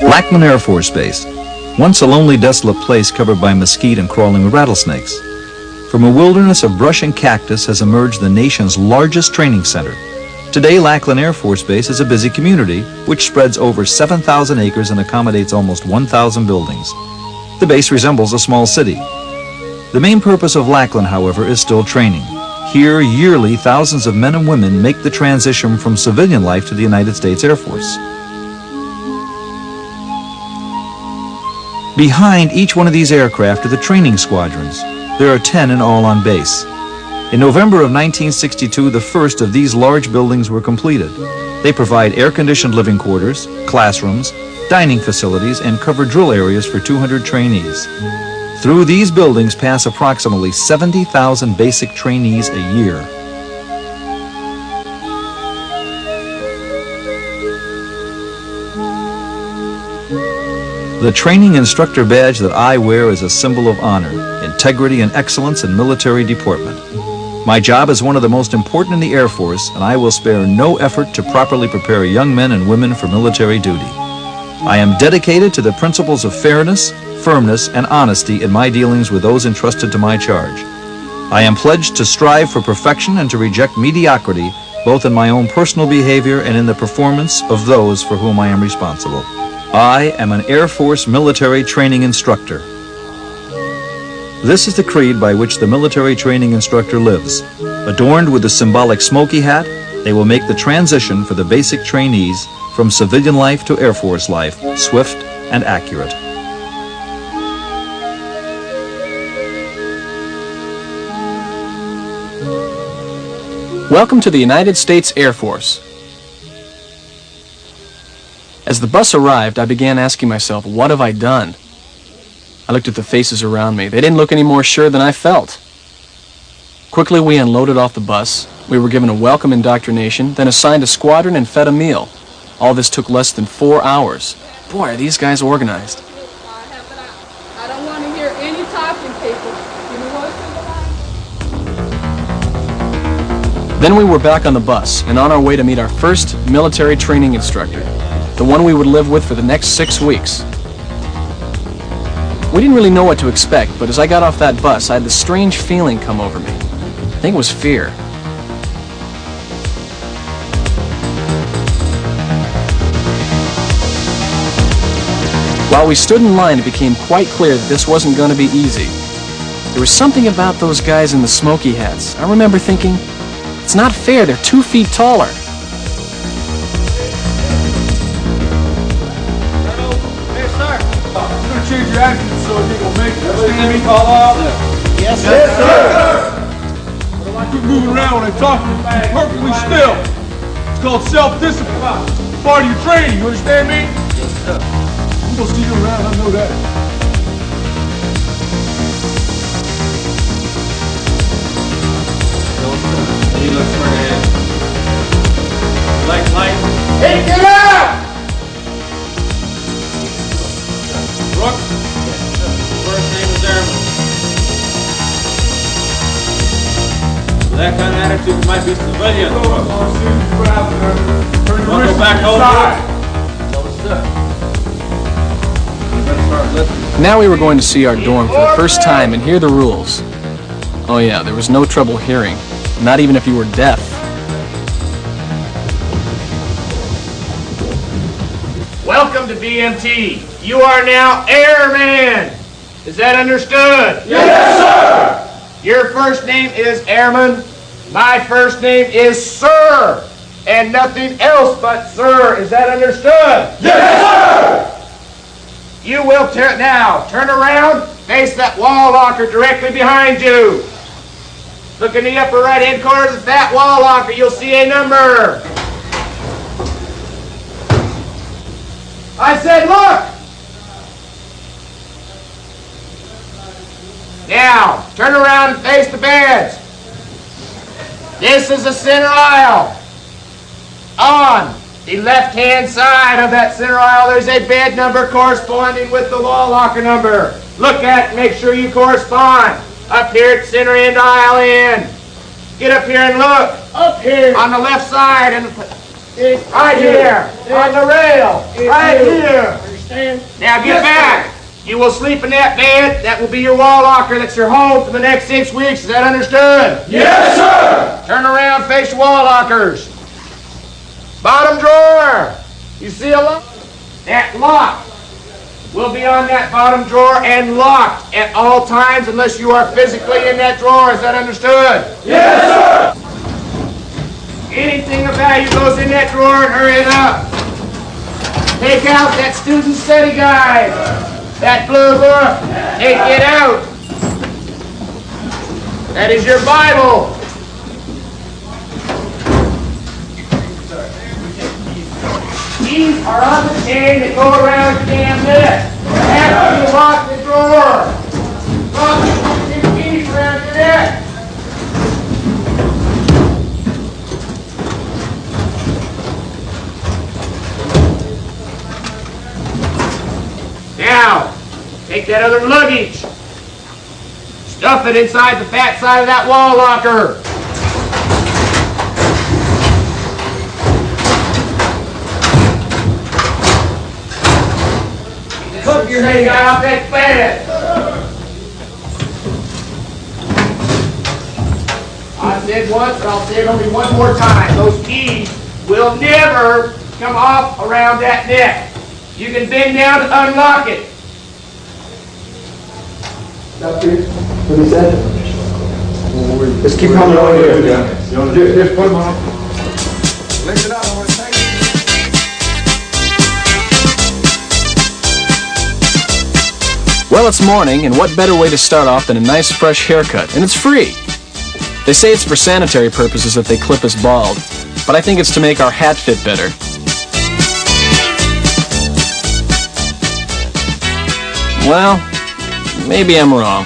Lackland Air Force Base, once a lonely, desolate place covered by mesquite and crawling rattlesnakes. From a wilderness of brush and cactus has emerged the nation's largest training center. Today, Lackland Air Force Base is a busy community which spreads over 7,000 acres and accommodates almost 1,000 buildings. The base resembles a small city. The main purpose of Lackland, however, is still training. Here, yearly, thousands of men and women make the transition from civilian life to the United States Air Force. Behind each one of these aircraft are the training squadrons. There are 10 in all on base. In November of 1962, the first of these large buildings were completed. They provide air-conditioned living quarters, classrooms, dining facilities, and cover drill areas for 200 trainees. Through these buildings pass approximately 70,000 basic trainees a year. The training instructor badge that I wear is a symbol of honor, integrity, and excellence in military deportment. My job is one of the most important in the Air Force, and I will spare no effort to properly prepare young men and women for military duty. I am dedicated to the principles of fairness, firmness, and honesty in my dealings with those entrusted to my charge. I am pledged to strive for perfection and to reject mediocrity, both in my own personal behavior and in the performance of those for whom I am responsible. I am an Air Force military training instructor. This is the creed by which the military training instructor lives. Adorned with the symbolic smoky hat, they will make the transition for the basic trainees from civilian life to Air Force life swift and accurate. Welcome to the United States Air Force. As the bus arrived, I began asking myself, what have I done? I looked at the faces around me. They didn't look any more sure than I felt. Quickly, we unloaded off the bus. We were given a welcome indoctrination, then assigned a squadron and fed a meal. All this took less than 4 hours. Boy, are these guys organized. I don't want to hear any talking, people. Give me one single line. Then we were back on the bus and on our way to meet our first military training instructor, the one we would live with for the next 6 weeks. We didn't really know what to expect, but as I got off that bus, I had this strange feeling come over me. I think it was fear. While we stood in line, it became quite clear that this wasn't going to be easy. There was something about those guys in the smoky hats. I remember thinking, it's not fair, they're 2 feet taller. Change your attitude so you're gonna make it. Understand me? Call out. Yes, sir. Yes, sir. I don't like you moving around when I talk to you. Perfectly still. It's called self-discipline. It's part of your training. You understand me? Yes, sir. I'm gonna see you around. I know that. He looks for it. Light. Hey, get out! Brooks? First name is Airman. With that kind of attitude, you might be civilian. Turn your Wanna wrist go back to the over? side. No, sir. You better start listening. Now we were going to see our dorm for the first time and hear the rules. Oh yeah, there was no trouble hearing, not even if you were deaf. Welcome to BMT. You are now airman. Is that understood? Yes, sir! Your first name is Airman. My first name is Sir. And nothing else but Sir. Is that understood? Yes, sir! You will now turn around, face that wall locker directly behind you. Look in the upper right-hand corner of that wall locker. You'll see a number. I said, look! Now, turn around and face the beds. This is the center aisle. On the left-hand side of that center aisle, there's a bed number corresponding with the wall locker number. Look at it and make sure you correspond. Up here at center end aisle in. Get up here and look. Up here. On the left side and right here. On the rail. Right here. Now get back. You will sleep in that bed. That will be your wall locker. That's your home for the next 6 weeks. Is that understood? Yes, sir! Turn around, face your wall lockers. Bottom drawer. You see a lock? That lock will be on that bottom drawer and locked at all times unless you are physically in that drawer. Is that understood? Yes, sir! Anything of value goes in that drawer and hurry it up. Take out that student study guide. That blue book. Take it out. That is your Bible. Keys are on the chain that go around the damn neck. After you lock the drawer, lock the keys around your neck. Now, take that other luggage. Stuff it inside the fat side of that wall locker. Hook your head off that bed. I said once, and I'll say it only one more time. Those keys will never come off around that neck. You can bend down to unlock it. What he said? Just keep coming over here. Just put them on. Listen up, I want to thank you. Well, it's morning, and what better way to start off than a nice fresh haircut? And it's free. They say it's for sanitary purposes that they clip us bald, but I think it's to make our hat fit better. Well, maybe I'm wrong.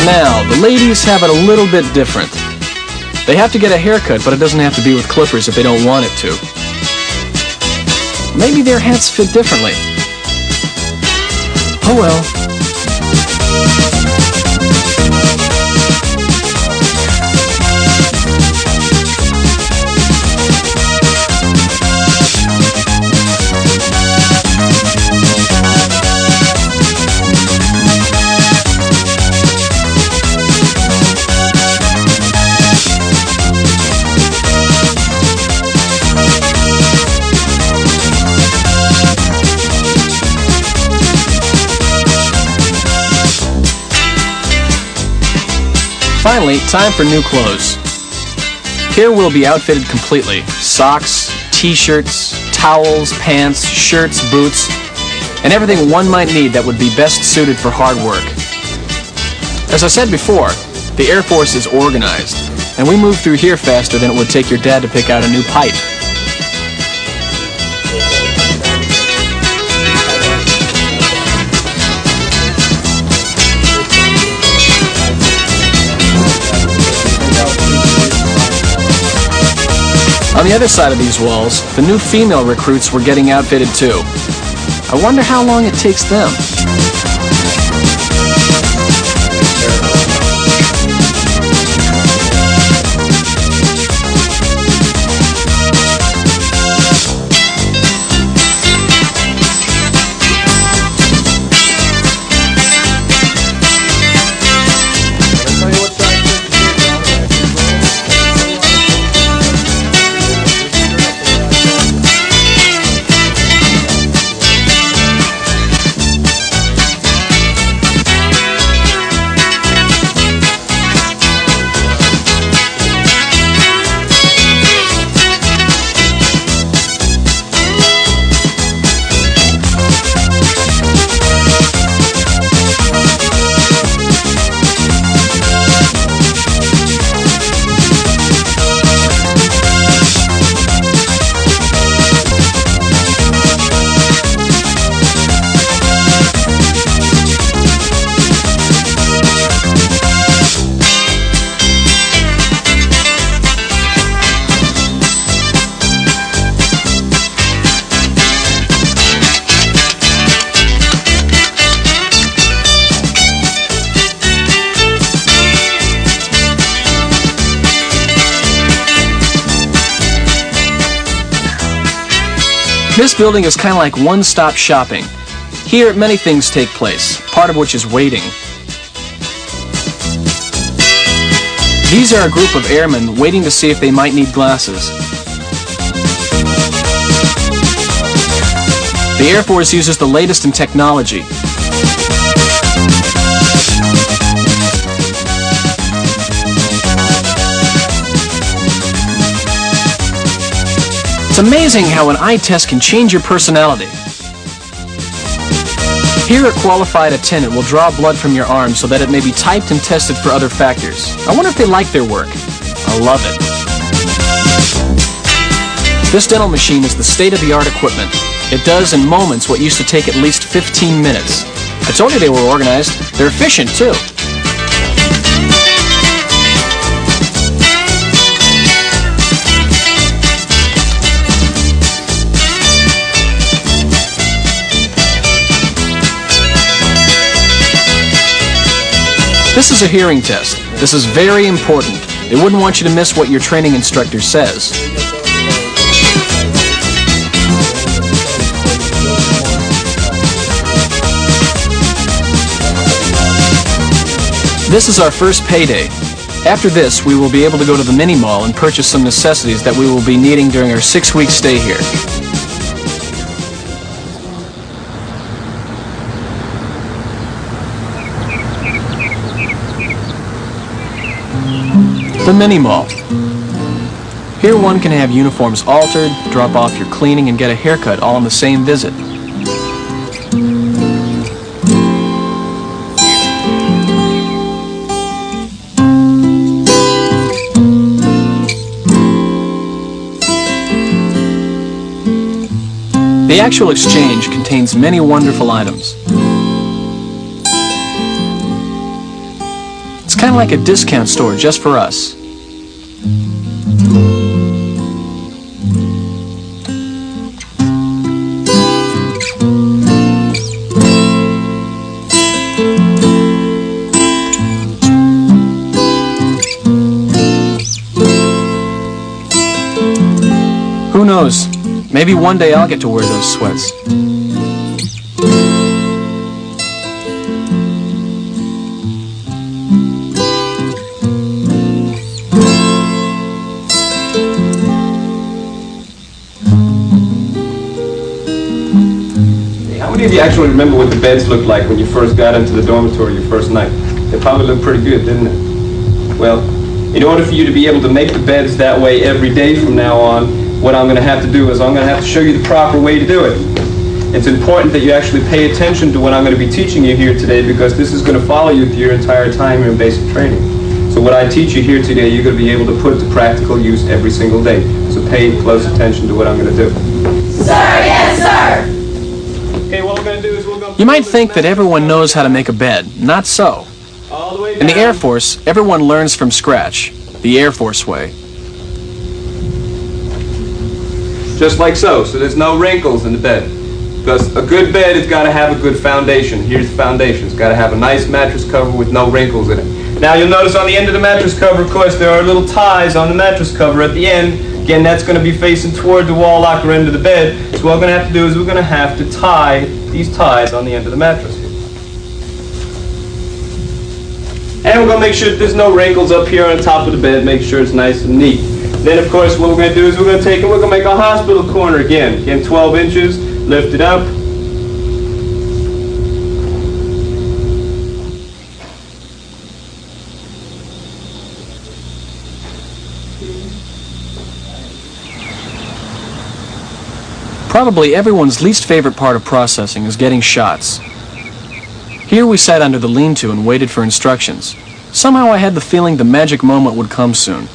Now, the ladies have it a little bit different. They have to get a haircut, but it doesn't have to be with clippers if they don't want it to. Maybe their hats fit differently. Oh well. Finally, time for new clothes. Here we'll be outfitted completely. Socks, t-shirts, towels, pants, shirts, boots, and everything one might need that would be best suited for hard work. As I said before, the Air Force is organized, and we move through here faster than it would take your dad to pick out a new pipe. On the other side of these walls, the new female recruits were getting outfitted too. I wonder how long it takes them. This building is kind of like one-stop shopping. Here, many things take place, part of which is waiting. These are a group of airmen waiting to see if they might need glasses. The Air Force uses the latest in technology. It's amazing how an eye test can change your personality. Here, a qualified attendant will draw blood from your arm so that it may be typed and tested for other factors. I wonder if they like their work. I love it. This dental machine is the state-of-the-art equipment. It does in moments what used to take at least 15 minutes. I told you they were organized. They're efficient, too. This is a hearing test. This is very important. They wouldn't want you to miss what your training instructor says. This is our first payday. After this, we will be able to go to the mini mall and purchase some necessities that we will be needing during our 6-week stay here. The mini mall. Here one can have uniforms altered, drop off your cleaning, and get a haircut all in the same visit. The actual exchange contains many wonderful items. It's kind of like a discount store just for us. Who knows? Maybe one day I'll get to wear those sweats. How many of you actually remember what the beds looked like when you first got into the dormitory your first night? They probably looked pretty good, didn't it? Well, in order for you to be able to make the beds that way every day from now on, what I'm going to have to do is I'm going to have to show you the proper way to do it. It's important that you actually pay attention to what I'm going to be teaching you here today, because this is going to follow you through your entire time in basic training. So what I teach you here today, you're going to be able to put to practical use every single day. So pay close attention to what I'm going to do. Sir, yes, sir. Okay, what we're going to do is we're going to... You might think that everyone knows how to make a bed. Not so. all the way down. In the Air Force, everyone learns from scratch. The Air Force way. Just like so. So there's no wrinkles in the bed. Because a good bed has got to have a good foundation. Here's the foundation. It's got to have a nice mattress cover with no wrinkles in it. Now you'll notice on the end of the mattress cover, of course, there are little ties on the mattress cover at the end. Again, that's going to be facing toward the wall locker end of the bed. So what we're going to have to do is we're going to have to tie these ties on the end of the mattress. And we're going to make sure that there's no wrinkles up here on the top of the bed. Make sure it's nice and neat. Then, of course, what we're going to do is we're going to take and we're going to make a hospital corner again. Again, 12 inches. Lift it up. Probably everyone's least favorite part of processing is getting shots. Here we sat under the lean-to and waited for instructions. Somehow I had the feeling the magic moment would come soon.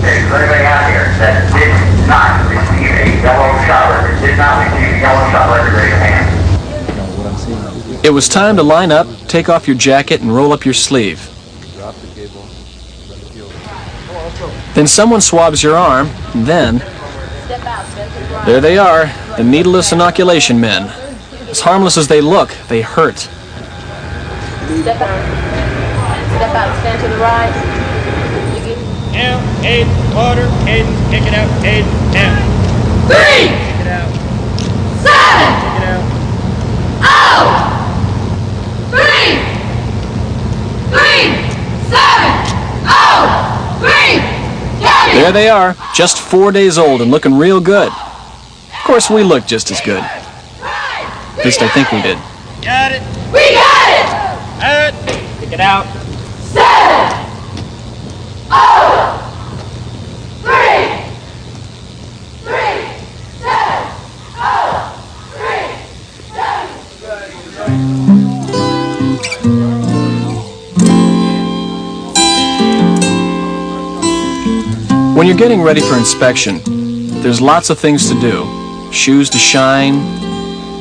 Everybody out here that did not receive a yellow shot record, did not receive a yellow shot record, raise your hand. It was time to line up, take off your jacket, and roll up your sleeve. Then someone swabs your arm, and then... there they are, the needleless inoculation men. As harmless as they look, they hurt. Step out. Step out and stand to the right. down, head, quarter, head, kick it out, head, down. 3, Kick it out, 7, kick it out. oh, 3, 7, oh, 3, get it. There they are, just 4 days old and looking real good. Of course, we look just as good. At least I think we did. Got it. We got it. Out. Kick it out. 7, oh, 3, 7, oh, 3, 7. When you're getting ready for inspection, there's lots of things to do. Shoes to shine,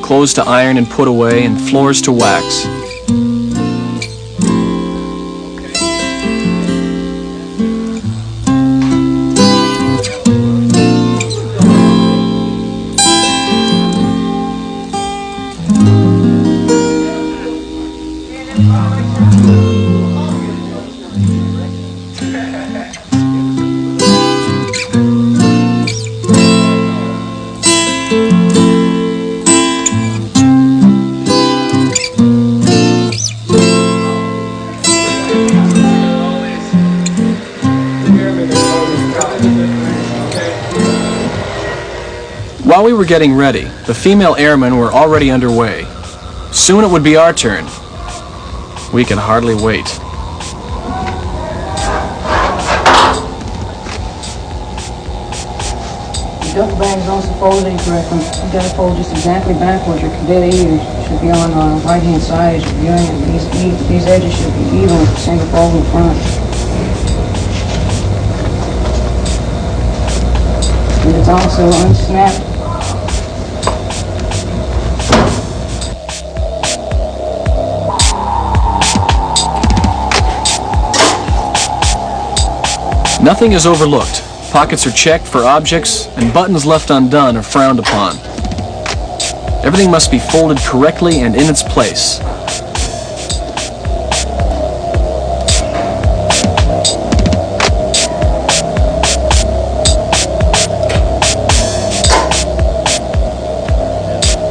clothes to iron and put away, and floors to wax. While we were getting ready, the female airmen were already underway. Soon it would be our turn. We could hardly wait. The duffel bag is also folded incorrectly. You gotta fold just exactly backwards. Your cadet ears should be on the right-hand side as you're viewing it. These edges should be even with the single fold in front. And it's also unsnapped. Nothing is overlooked. Pockets are checked for objects, and buttons left undone are frowned upon. Everything must be folded correctly and in its place.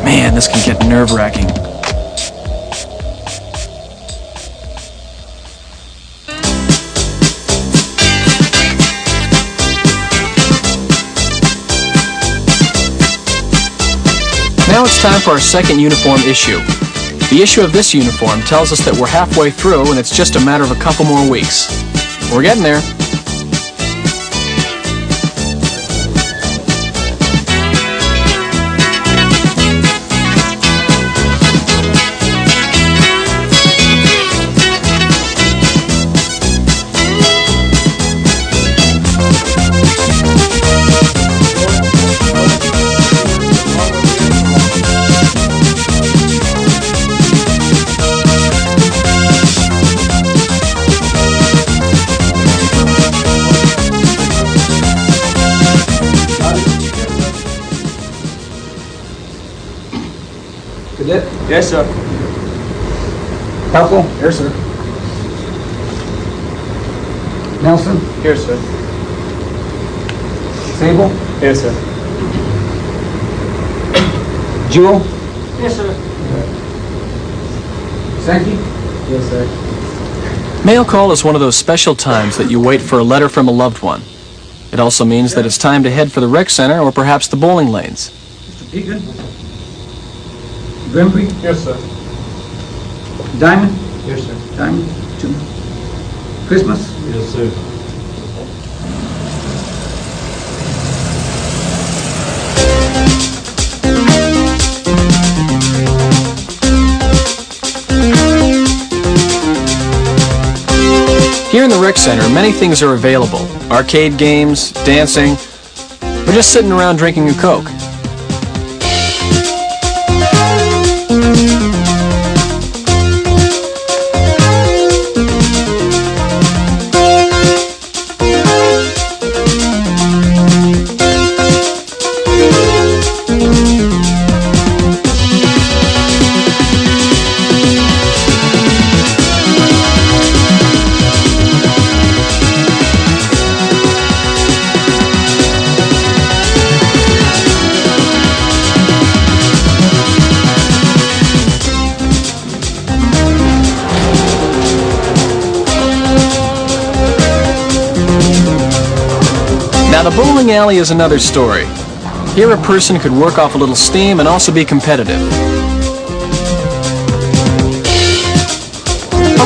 Man, this can get nerve-wracking. Now it's time for our second uniform issue. The issue of this uniform tells us that we're halfway through and it's just a matter of a couple more weeks. We're getting there. Cadet? Yes, sir. Helpful? Yes, sir. Nelson? Here, sir. Sable? Yes, sir. Jewel? Yes, sir. Sankey? Yes, sir. Mail call is one of those special times that you wait for a letter from a loved one. It also means that it's time to head for the rec center or perhaps the bowling lanes. Mr. Pekin? Grimby? Yes, sir. Diamond? Yes, sir. Diamond? Two. Christmas? Yes, sir. Here in the rec center, many things are available. Arcade games, dancing, or just sitting around drinking a Coke. Now, the bowling alley is another story. Here a person could work off a little steam and also be competitive.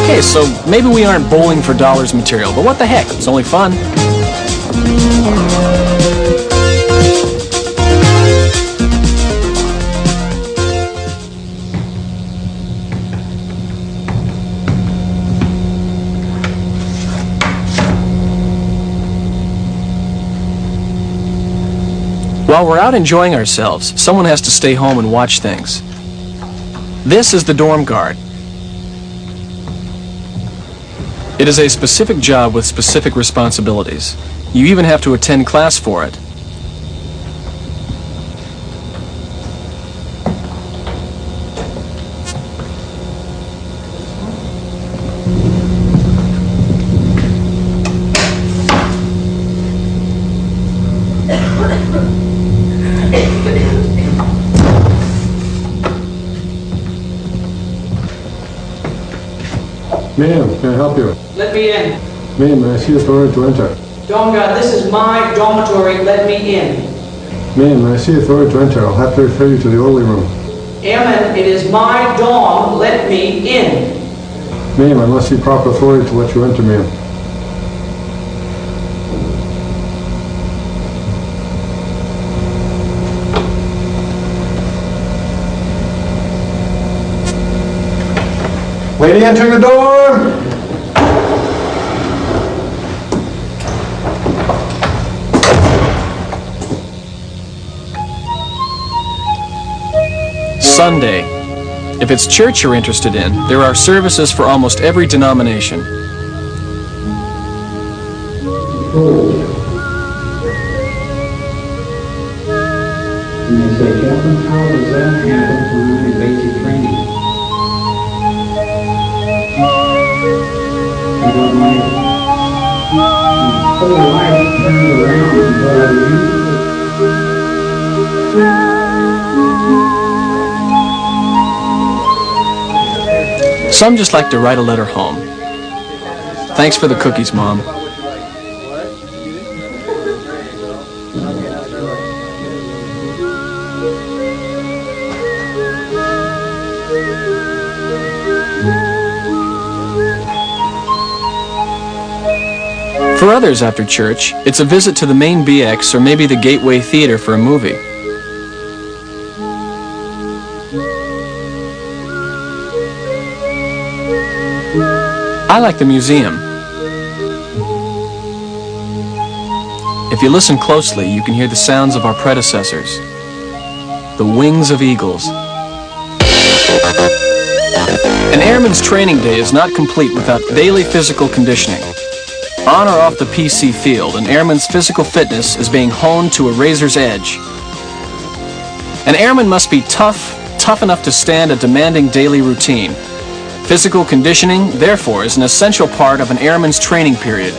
Okay, so maybe we aren't bowling for dollars material, but what the heck, it's only fun. While we're out enjoying ourselves, someone has to stay home and watch things. This is the dorm guard. It is a specific job with specific responsibilities. You even have to attend class for it. Ma'am, can I help you? Let me in. Ma'am, may I see authority to enter? Dorm guard, this is my dormitory. Let me in. Ma'am, may I see authority to enter? I'll have to refer you to the orderly room. Airman, it is my dorm. Let me in. Ma'am, I must see proper authority to let you enter, ma'am. Lady entering the door! Sunday. If it's church you're interested in, there are services for almost every denomination. And they say, Captain, how does that happen when I'm in basic training? I got my whole life turned around and what I used Some just like to write a letter home. Thanks for the cookies, Mom. For others after church, it's a visit to the main BX or maybe the Gateway Theater for a movie. I like the museum. If you listen closely, you can hear the sounds of our predecessors. The wings of eagles. An airman's training day is not complete without daily physical conditioning. On or off the PC field, an airman's physical fitness is being honed to a razor's edge. An airman must be tough enough to stand a demanding daily routine. Physical conditioning, therefore, is an essential part of an airman's training period.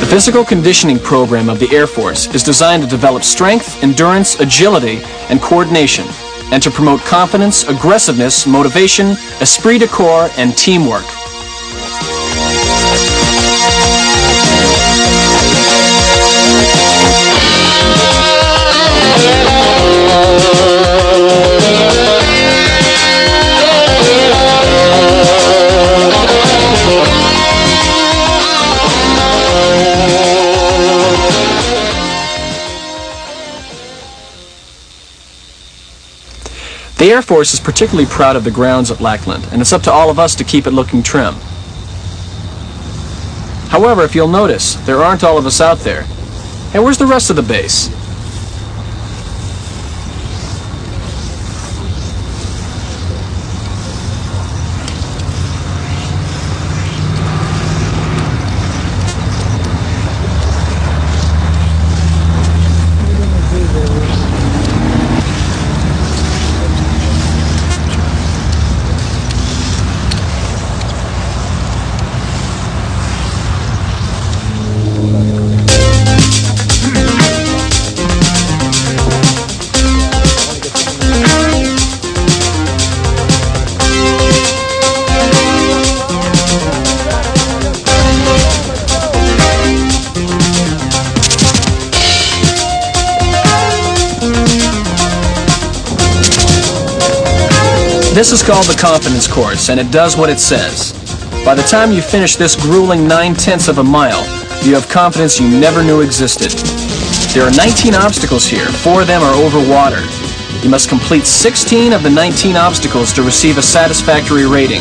The physical conditioning program of the Air Force is designed to develop strength, endurance, agility, and coordination, and to promote confidence, aggressiveness, motivation, esprit de corps, and teamwork. The Air Force is particularly proud of the grounds at Lackland, and it's up to all of us to keep it looking trim. However, if you'll notice, there aren't all of us out there. Hey, where's the rest of the base? This is called the confidence course, and it does what it says. By the time you finish this grueling 9/10 of a mile, you have confidence you never knew existed. There are 19 obstacles here. 4 of them are over water. You must complete 16 of the 19 obstacles to receive a satisfactory rating.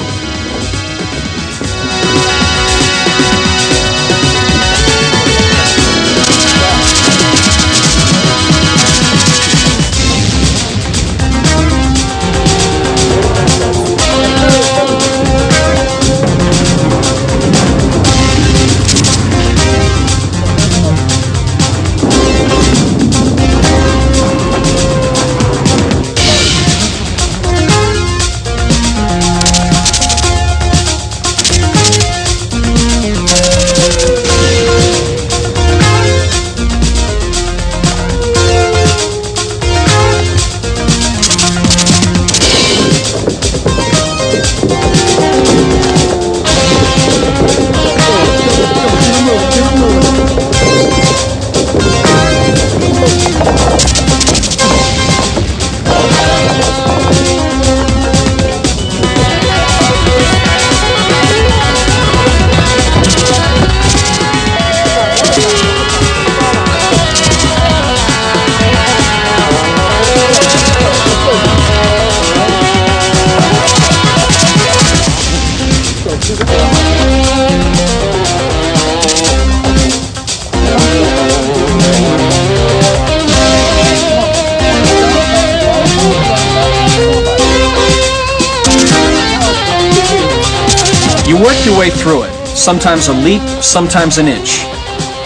You work your way through it, sometimes a leap, sometimes an inch.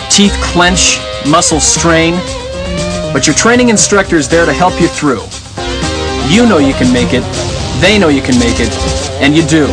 Teeth clench, muscles strain, but your training instructor is there to help you through. You know you can make it, they know you can make it, and you do.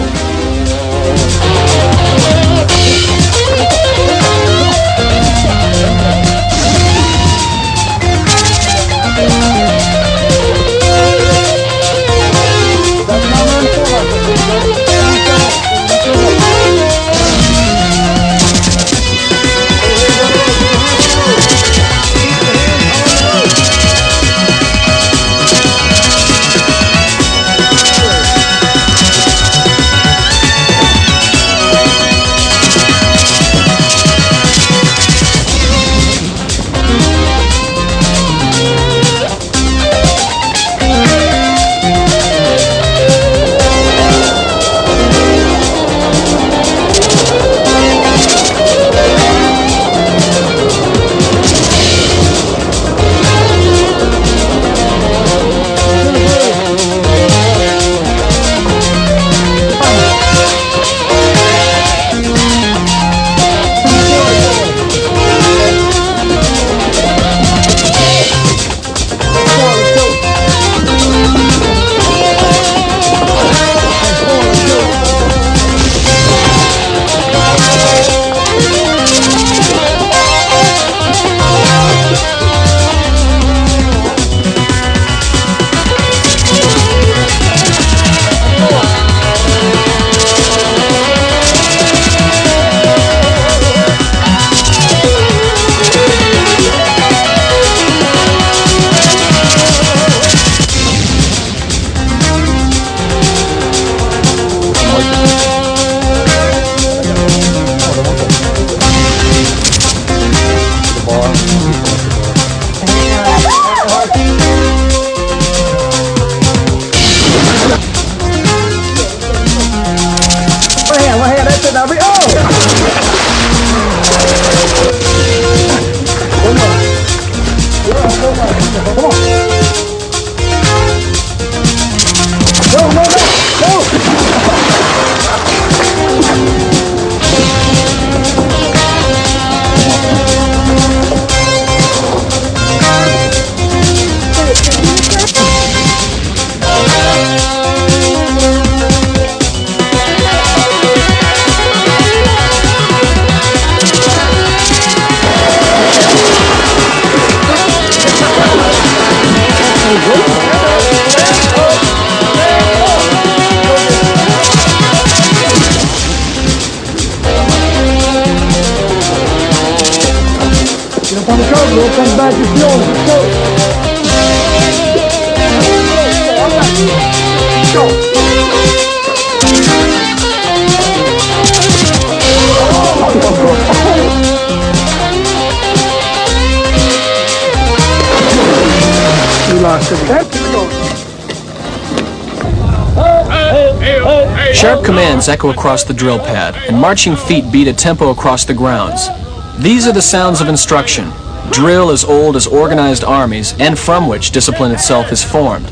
On the curve, we'll come back to fuel. Go. Sharp commands echo across the drill pad, and marching feet beat a tempo across the grounds. These are the sounds of instruction, drill as old as organized armies, and from which discipline itself is formed.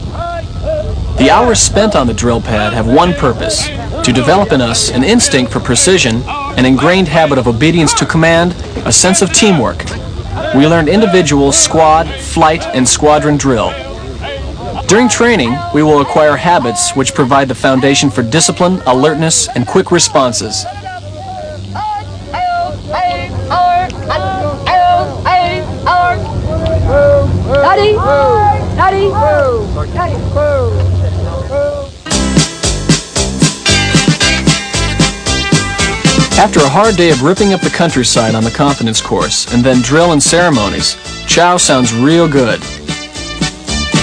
The hours spent on the drill pad have one purpose: to develop in us an instinct for precision, an ingrained habit of obedience to command, a sense of teamwork. We learned individual, squad, flight, and squadron drill. During training, we will acquire habits which provide the foundation for discipline, alertness, and quick responses. After a hard day of ripping up the countryside on the confidence course, and then drill and ceremonies, chow sounds real good.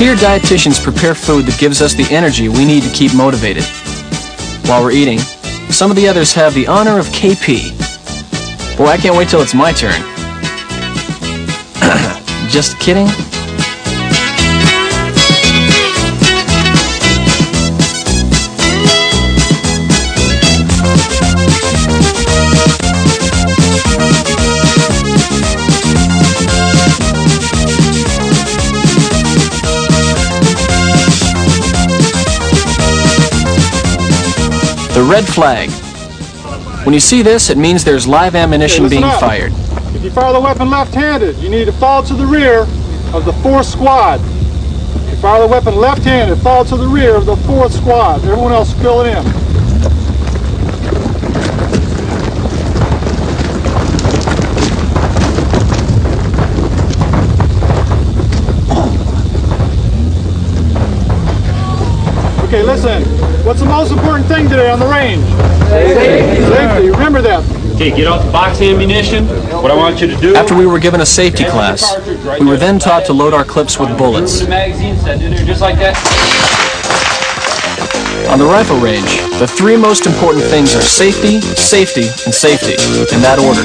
Here, dietitians prepare food that gives us the energy we need to keep motivated. While we're eating, some of the others have the honor of KP. Boy, I can't wait till it's my turn. Just kidding. The red flag. When you see this, it means there's live ammunition being fired. If you fire the weapon left-handed, you need to fall to the rear of the 4th squad. If you fire the weapon left-handed, fall to the rear of the 4th squad. Everyone else fill it in. Okay, listen. What's the most important thing today on the range? Safety. Safety. Remember that. Okay, get off the box ammunition. What I want you to do... After we were given a safety class, we were then taught to load our clips with bullets. The magazine set in there just like that. On the rifle range, the 3 most important things are safety, safety, and safety, in that order.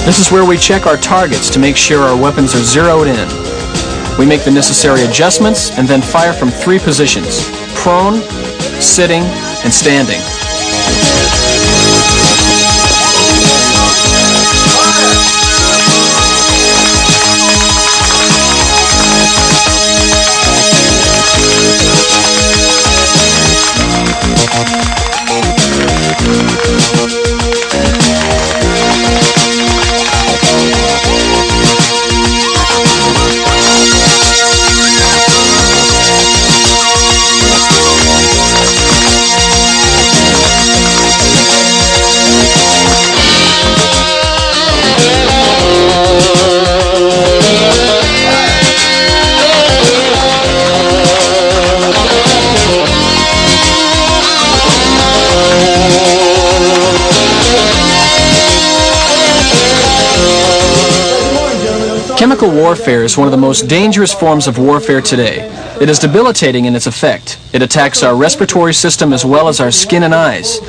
This is where we check our targets to make sure our weapons are zeroed in. We make the necessary adjustments and then fire from 3 positions: prone, sitting, and standing. Chemical warfare is one of the most dangerous forms of warfare today. It is debilitating in its effect. It attacks our respiratory system as well as our skin and eyes.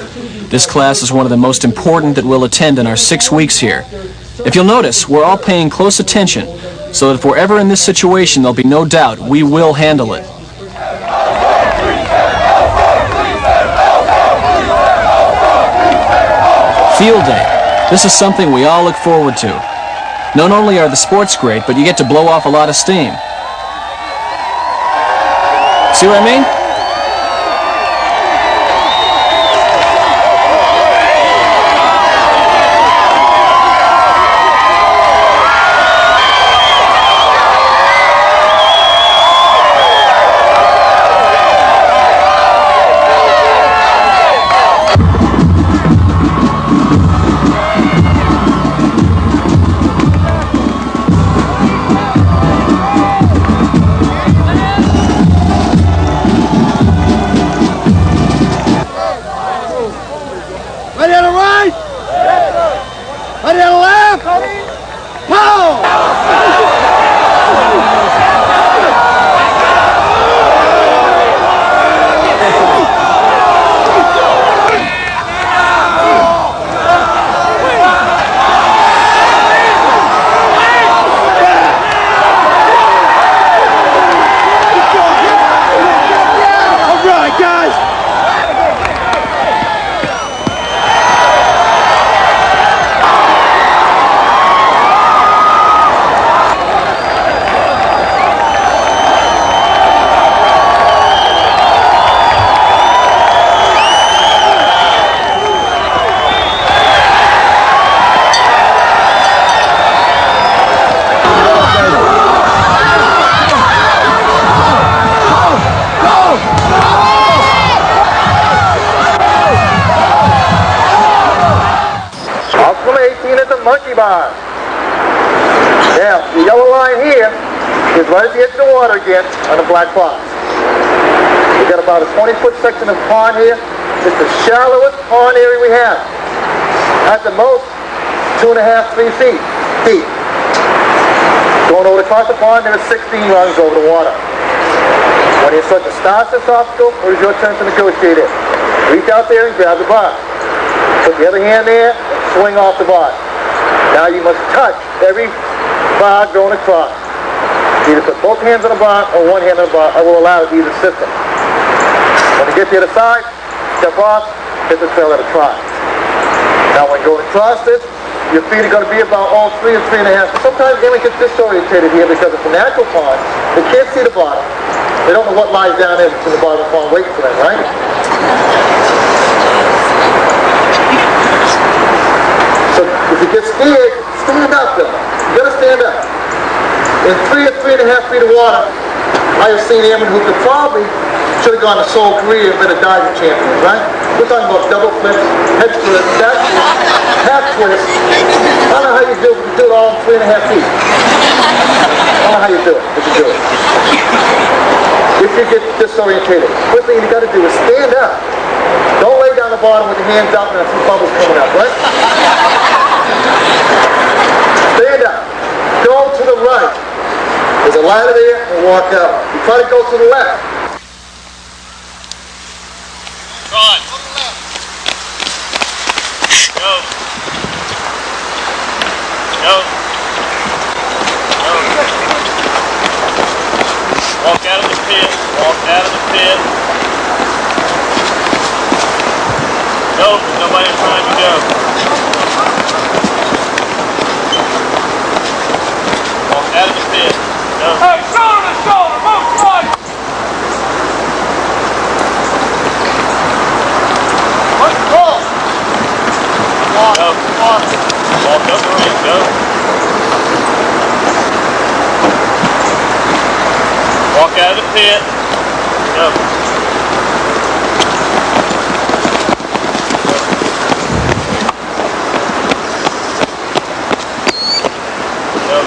This class is one of the most important that we'll attend in our 6 weeks here. If you'll notice, we're all paying close attention, so that if we're ever in this situation, there'll be no doubt we will handle it. Field Day. This is something we all look forward to. Not only are the sports great, but you get to blow off a lot of steam. See what I mean? water again on the black box. We got about a 20-foot section of pond here. It's the shallowest pond area we have. At the most, 2.5, 3 feet deep. Going over across the pond, there are 16 rungs over the water. When you start to start this obstacle, it is your turn to negotiate it. Reach out there and grab the bar. Put the other hand there and swing off the bar. Now you must touch every bar going across. Either put both hands on the bar or one hand on the bar. I will allow either system. When you get to the other side, step off, hit the trail at a trot. Now when going across this, your feet are going to be about all 3 and 3.5. Sometimes they get disorientated here because it's a natural pond. They can't see the bottom. They don't know what lies down there between the bottom of the pond waiting for them, right? So if you get scared, stand up though. You got to stand up. In 3 or 3.5 feet of water, I have seen airmen who could probably should have gone to Seoul, Korea and been a diving champion, right? We're talking about double flips, head flips, back flips, half twists. I don't know how you do it, but you do it all in 3.5 feet. I don't know how you do it, but you do it. If you get disorientated, first thing you got to do is stand up. Don't lay down the bottom with your hands out and a few bubbles coming up, right? Stand up. Go to the right. There's a ladder there and walk out. You try to go to the left. Right. Go. Go. Go. Walk out of the pit. Walk out of the pit. Go. Nobody trying to go. Walk out of the pit. Go. Hey, shoulder to shoulder. Move right. Go. Walk up the ring. Go. Walk out of the pit. Go. Go.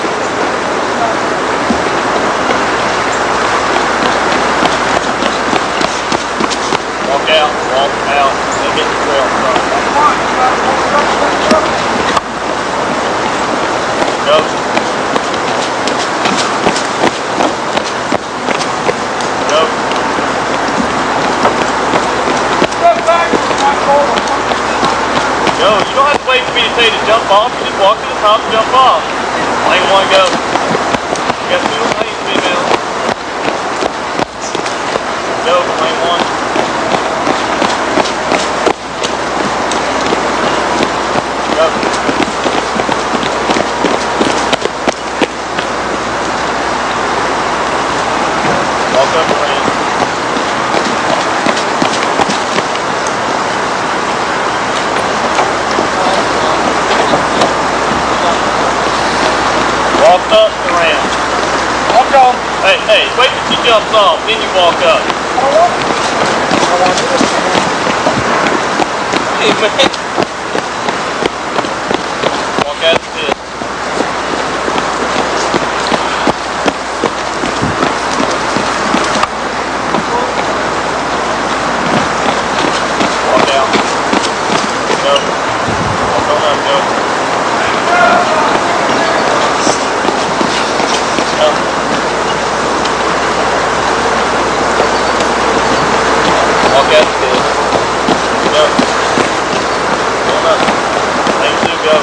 Walk out. Walk out. Then get the trail front. Go. Go. Go. You don't have to wait for me to tell you to jump off. You just walk to the top and jump off. Lane 1, go. You got 2 lanes, female. Go, lane 1. Go. Walk up the ramp. Walk up the ramp. Walk on. Hey, wait till she jumps off, then you walk up. Hey, man. Walk out of the pit. Walk out. Go. Walk on up, go. Walk out the pit. Go. Come up. Lane 2, go.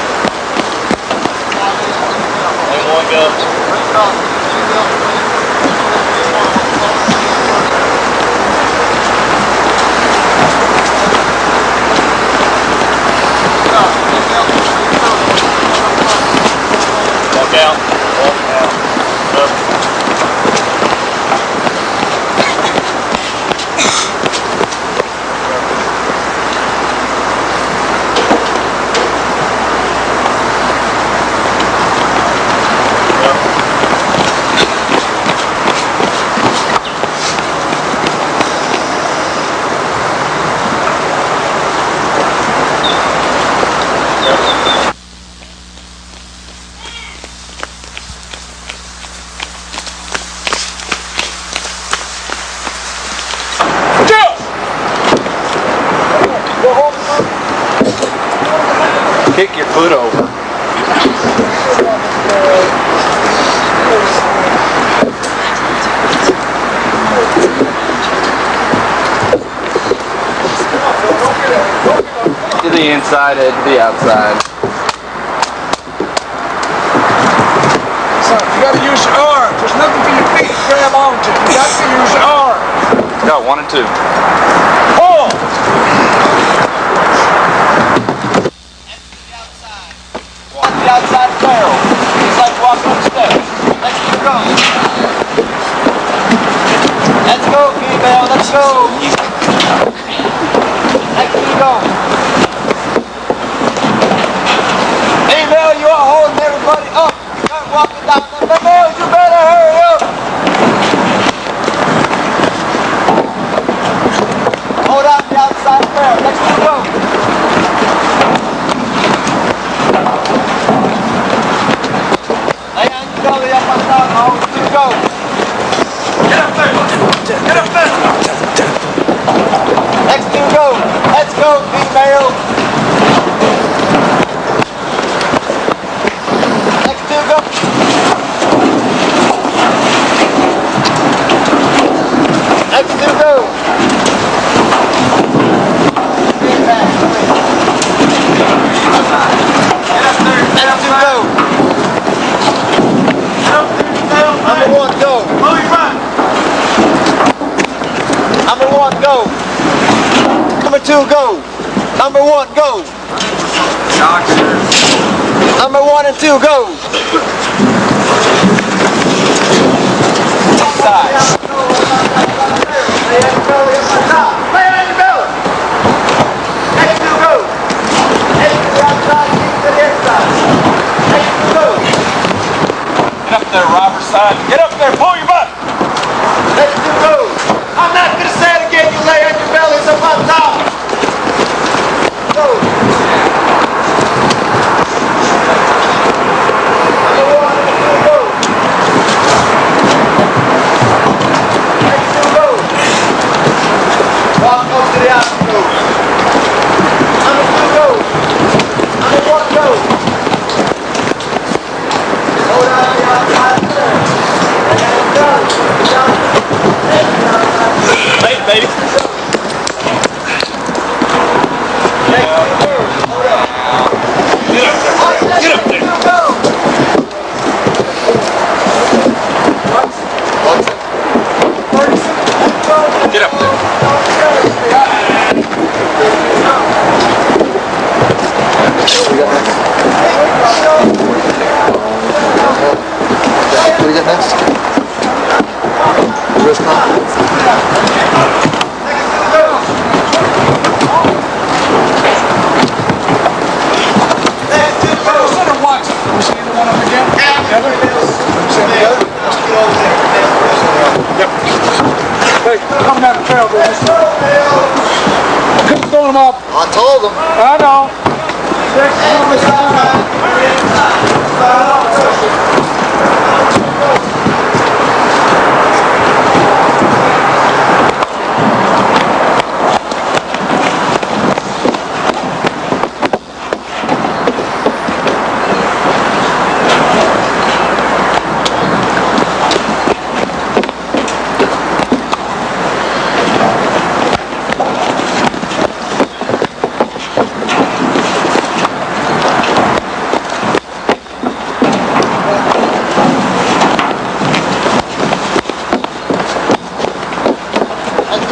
Lane 1, go. Walk out. Walk out. Go. Kick your foot over. To the inside, head to the outside. Son, you gotta use your arms. There's nothing for your feet to grab onto. You got to use your arms. Go, 1 and 2. Pull! Walk the outside barrel. It's like walking up steps. Let's go. Let's go, female. Let's go. Let's go. Female, you are holding everybody up. You're not walking down the female. You better hurry up. Hold out the outside barrel. Let's go. Lay on your belly up on top. Hold to go. Get up there. Get up there. Next to go. Let's go, female. Next to go. Next to go. Get back. Get up there. Next to go. Number 1, go. Move your right. Number 1, go. Number 2, go. Number 1, go. Number 1 and 2, go. Side. Lay on your belly. Next 2, go. Next to the outside, keep to the inside. Next 2, go. Get up there, Robert. Son. Get up there. Pull your butt. Let's do go. I'm not going to say it again. You lay on your bellies up on top. Go. Number 1 and 2, go. Let's do go. Walk up to the outside. Go. Number 2, go. Number 1, go. Hold on the outside there. And down. Hey, baby. Get up there. Get up there. What do we got next? Wrist pump. Hey, come down the trail, boys. I couldn't throw them up. I told them. I know.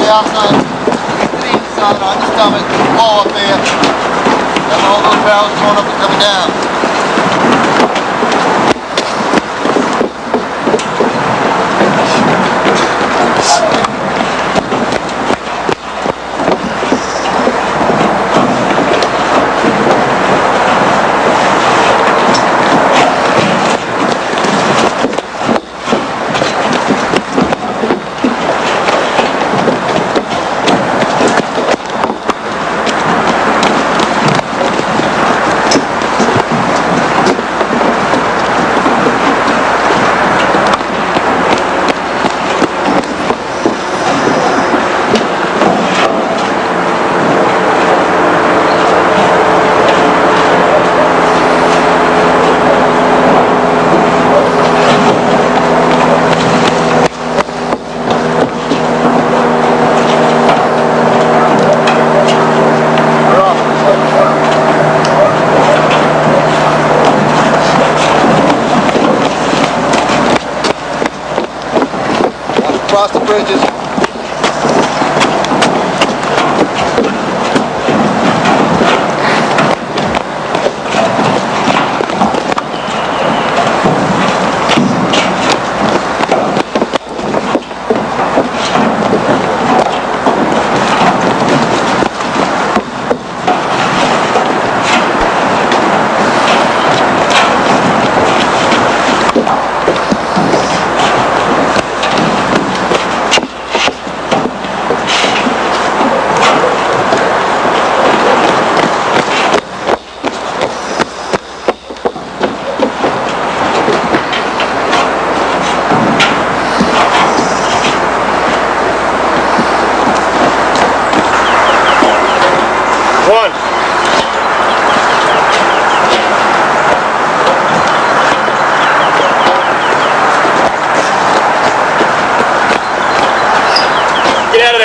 Outside, to the inside on the stomach, pull up there. Have all those barrels going up and coming down. cross the bridges.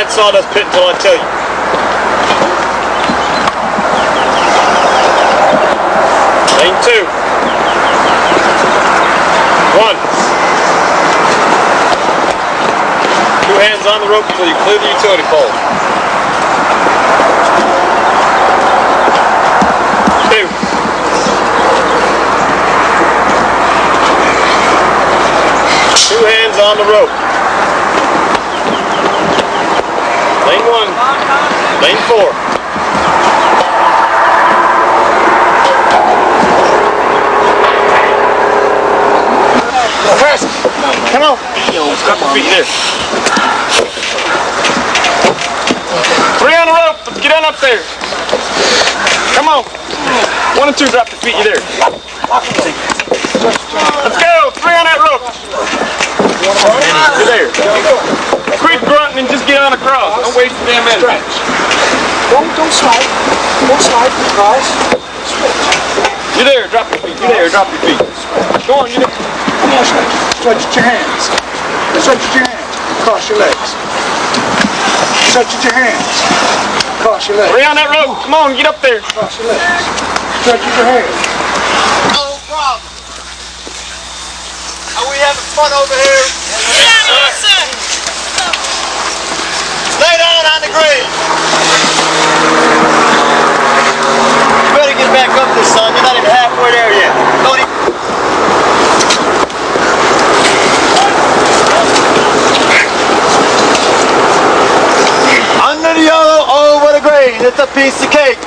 Sawdust pit until I tell you. Lane 2. 1. 2 hands on the rope until you clear the utility pole. 2. 2 hands on the rope. Lane 1, lane 4. Come on. Drop your feet there. 3 on the rope. Let's get on up there. Come on. 1 and 2, drop your feet. You there. Let's go. 3 on that rope. You're there. Quit grunting and just get on across. Don't waste the damn energy. Don't slide. Don't slide, guys. You're there. Drop your feet. You're there. Drop your feet. Go on. You're there. Come on, stretch your hands. Stretch your hands. Cross your legs. Stretch your hands. Cross your legs. Lay on that rope. Come on. Get up there. Cross your legs. Stretch your hands. No problem. Are we having fun over here? Yes, sir. Lay down on the green. You better get back up there, son. You're not even halfway there yet. Don't even... Under the yellow, over the green. It's a piece of cake.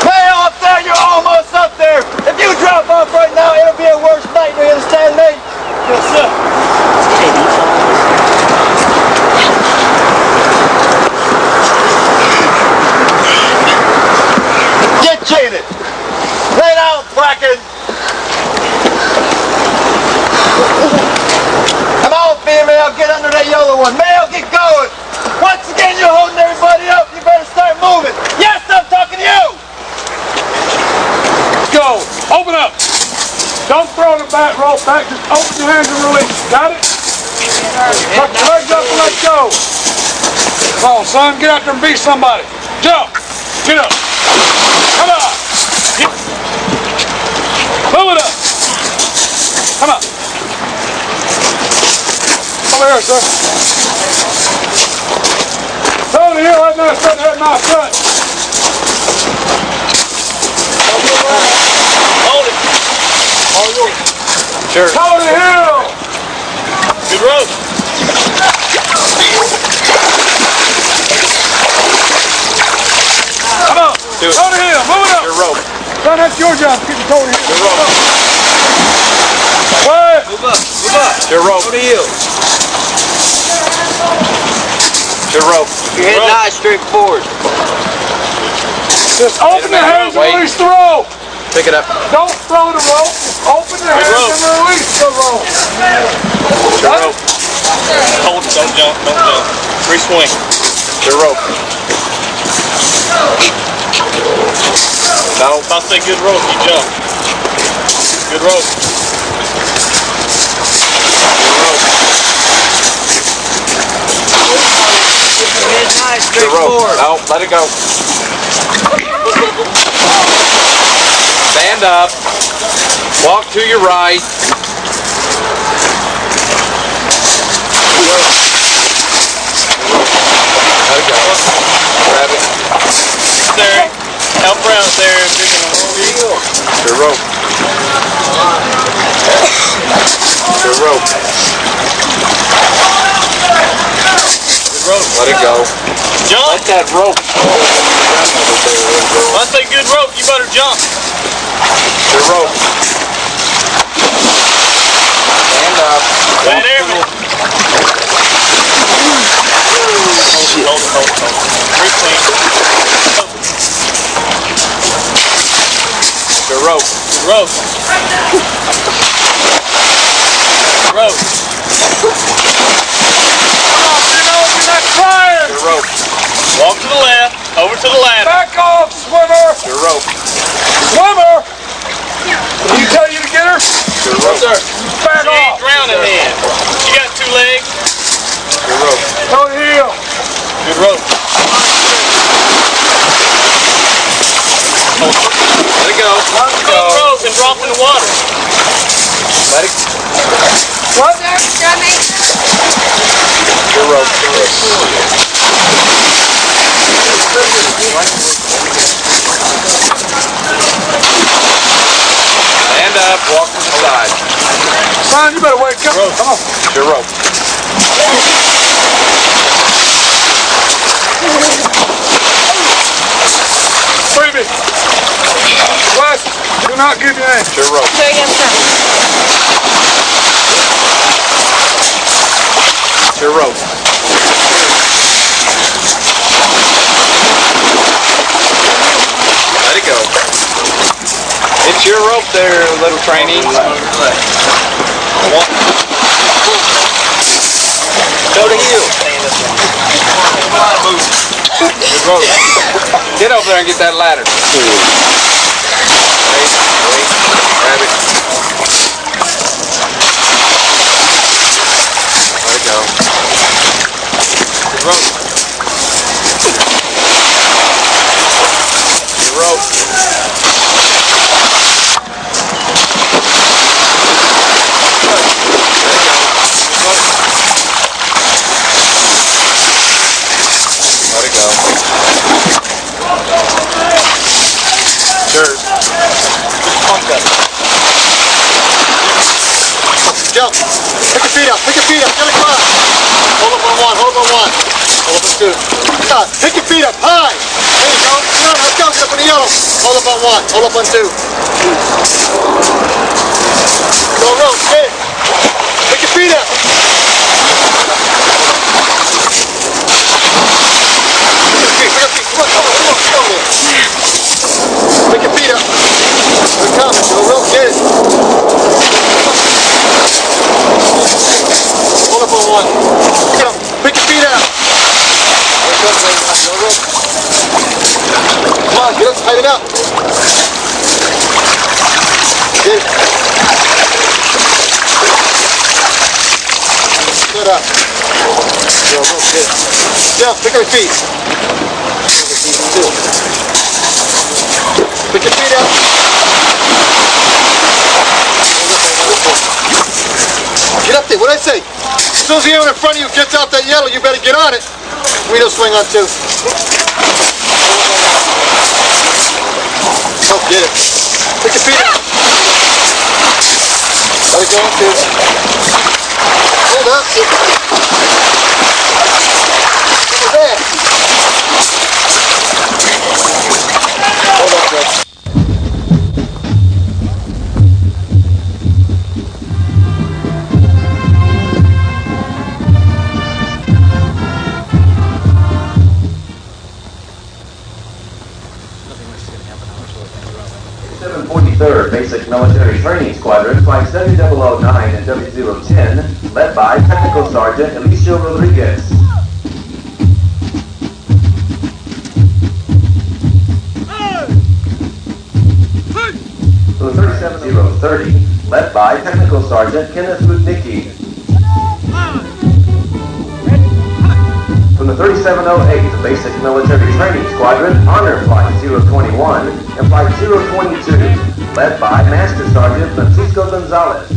Way off there, you're almost up there. If you drop off right now, it'll be a worse nightmare. You understand me? Yes, sir. Get jaded. Lay down, Bracken. Come on, female, get under that yellow one. Male, get going. Once again, you're holding everybody up. You better start moving. Yes, I'm talking to you. Let's go. Open up. Don't throw the back rope back. Just open your hands and release. Got it? Tuck your legs up and let's go. Come on, son. Get out there and beat somebody. Jump. Get up. Come on. Move it up. Come on. Over here, sir. Tony Hill, right now, straight ahead, my front. Hold it. All yours. Sure. Tony Hill. Good rope. Come on. Do it. Tony Hill, move it up. Your rope. Son, that's your job. Get the Tony Hill. Your rope. What? Move up. Move up. Your rope. Go to heel. Your rope. Your head nice, straight forward. Just open the hands and release the rope. Pick it up. Don't throw the rope. Just open the hands rope. and release the rope. Your rope. Hold it. Don't jump. Don't jump. Free swing. Your rope. No. If I say good rope, you jump. Good rope. Good rope. Head nice, straight Your rope. forward. No, let it go. Stand up. Walk to your right. There. Help her out there. The rope. The rope. Good rope. Let it go. Jump. Let that rope go. When I say good rope, you better jump. The rope. Stand up. Wait there, man. Hold it. Very clean. The rope. Good rope. Good rope. You're not trying. The rope. Walk to the left. Over to the ladder. Back off, swimmer. The rope. Swimmer. Can you tell you to get her? The rope. Back She ain't off. drowning then. She got 2 legs. The rope. Don't heel. Good rope. Let it go. Let it Go go. rope and drop in the water. Let it. What? The rope. Stand up. Walk to the side. Son, you better wake up. Come on. The rope. Freebie. Wes, do not give your name. The rope. The rope. Let it go. It's your rope there, little trainee. Go to heel. Good rope. Get over there and get that ladder. Wait. Grab it. Let it go. Good rope. Good rope. Let it go. Sure. Pump that. Jump. Pick your feet up. Pick your feet up. Get across. Hold up on one. Hold up on one. Hold up on two. Pick your feet up. High. There you go. No, let's go. Get up on the yellow. Hold up on one. Hold up on two. Go rope. Hit. Pick your feet up. Pick your feet. Come on. Come on. Pick your feet up. We're coming. Go rope. Get it. Hold up on one. Get up. Pick your feet out. There it goes. Go rope. Come on. Get up. Tighten up. Get it. Get up. Go rope. Get it. Jump. Pick up your feet. Pick your feet up. Get up there. What'd I say? As soon as the one in front of you gets out that yellow, you better get on it. We don't swing on two. Oh, get it. Pick your feet up. Let it go on two. Hold up. Over there. Hold up, Chris. Third Basic Military Training Squadron, Flight 7009 and W010, led by Technical Sergeant Alicia Rodriguez. For the 37030, led by Technical Sergeant Kenneth Rudnicki. From the 3708, the Basic Military Training Squadron, Honor Flight 021 and Flight 022, led by Master Sergeant Francisco Gonzalez.